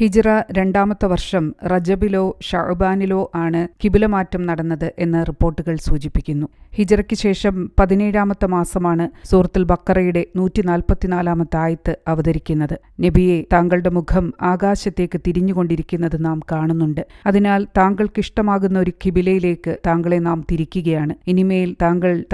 ഹിജ്റ 2-ാമത്തെ വർഷം റജബിലോ ഷഅബാനിലോ ആണ് കിബിലമാറ്റം നടന്നത് എന്ന് റിപ്പോർട്ടുകൾ സൂചിപ്പിക്കുന്നു. ഹിജ്റയ്ക്ക് ശേഷം 17-ാമത്തെ മാസമാണ് സൂറത്തുൽ ബഖറയുടെ 144-ാമത്തെ ആയത്ത് അവതരിക്കുന്നത്. നബിയെ, താങ്കളുടെ മുഖം ആകാശത്തേക്ക് തിരിഞ്ഞുകൊണ്ടിരിക്കുന്നത് നാം കാണുന്നുണ്ട്. അതിനാൽ താങ്കൾക്കിഷ്ടമാകുന്ന ഒരു കിബിലയിലേക്ക് താങ്കളെ നാം തിരിക്കുകയാണ്. ഇനിമേൽ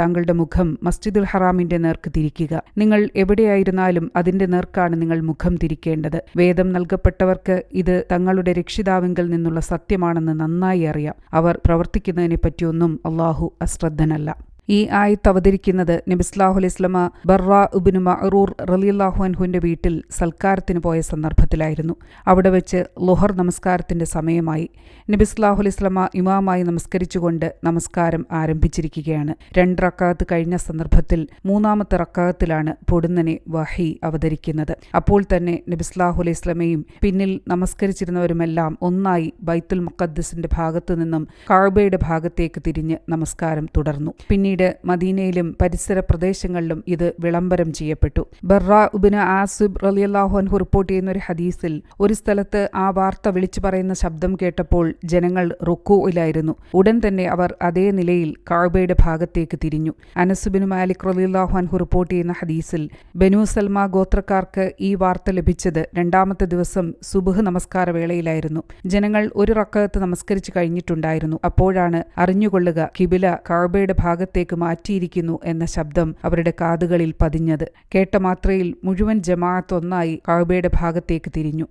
താങ്കളുടെ മുഖം മസ്ജിദുൽ ഹറാമിന്റെ നേർക്ക് തിരിക്കുക. നിങ്ങൾ എവിടെയായിരുന്നാലും അതിന്റെ നേർക്കാണ് നിങ്ങൾ മുഖം തിരിക്കേണ്ടത്. വേദം നൽകപ്പെട്ടവർക്ക് ഇത് തങ്ങളുടെ രക്ഷിതാവിങ്കിൽ നിന്നുള്ള സത്യമാണെന്ന് നന്നായി അറിയാം. അവർ പ്രവർത്തിക്കുന്നതിനെപ്പറ്റിയൊന്നും അല്ലാഹു അശ്രദ്ധനല്ല. ഈ ആയത്ത് അവതരിക്കുന്നത് നബി സല്ലല്ലാഹു അലൈഹി വസല്ലമ ബർറാ ഇബ്നു മഅറൂർ റളിയല്ലാഹു അൻഹുവിന്റെ വീട്ടിൽ സൽക്കാരത്തിന് പോയ സന്ദർഭത്തിലായിരുന്നു. അവിടെ വെച്ച് ളുഹർ നമസ്കാരത്തിന്റെ സമയമായി. നബി സല്ലല്ലാഹു അലൈഹി വസല്ലമ ഇമാമായി നമസ്കരിച്ചുകൊണ്ട് നമസ്കാരം ആരംഭിച്ചിരിക്കുകയാണ്. 2 റക്അത്ത് കഴിഞ്ഞ സന്ദർഭത്തിൽ 3-ാമത്തെ റക്അത്തിലാണ് പൊടുന്നനെ വഹി അവതരിക്കുന്നത്. അപ്പോൾ തന്നെ നബി സല്ലല്ലാഹു അലൈഹി വസല്ലമയും പിന്നിൽ നമസ്കരിച്ചിരുന്നവരുമെല്ലാം ഒന്നായി ബൈത്തുൽ മുഖദ്ദസിന്റെ ഭാഗത്തു നിന്നും കഅബയുടെ ഭാഗത്തേക്ക് തിരിഞ്ഞ് നമസ്കാരം തുടർന്നു. പിന്നീട് മദീനയിലും പരിസര പ്രദേശങ്ങളിലും ഇത് വിളംബരം ചെയ്യപ്പെട്ടു. ബർറാ ഇബ്നു ആസിബ് റളിയല്ലാഹു അൻഹു റിപ്പോർട്ട് ചെയ്യുന്ന ഒരു ഹദീസിൽ, ഒരു സ്ഥലത്ത് ആ വാർത്ത വിളിച്ചു പറയുന്ന ശബ്ദം കേട്ടപ്പോൾ ജനങ്ങൾ റുക്കൂഇലായിരുന്നു. ഉടൻ തന്നെ അവർ അതേ നിലയിൽ കഅബയുടെ ഭാഗത്തേക്ക് തിരിഞ്ഞു. അനസ് ഇബ്നു മാലിക് റളിയല്ലാഹു അൻഹു റിപ്പോർട്ട് ചെയ്യുന്ന ഹദീസിൽ, ബനൂ സൽമ ഗോത്രക്കാർക്ക് ഈ വാർത്ത ലഭിച്ചത് 2-ാമത്തെ ദിവസം സുബ്ഹ് നമസ്കാര വേളയിലായിരുന്നു. ജനങ്ങൾ 1 റക്അത്ത് നമസ്കരിച്ചു കഴിഞ്ഞിട്ടുണ്ടായിരുന്നു. അപ്പോഴാണ് അറിഞ്ഞുകൊള്ളുക കിബില കഅബയുടെ ഭാഗത്തേക്ക് മാറ്റിയിരിക്കുന്നു എന്ന ശബ്ദം അവരുടെ കാതുകളിൽ പതിഞ്ഞത്. കേട്ട മാത്രയിൽ മുഴുവൻ ജമാഅത്ത് ഒന്നായി കഅബയുടെ ഭാഗത്തേക്ക് തിരിഞ്ഞു.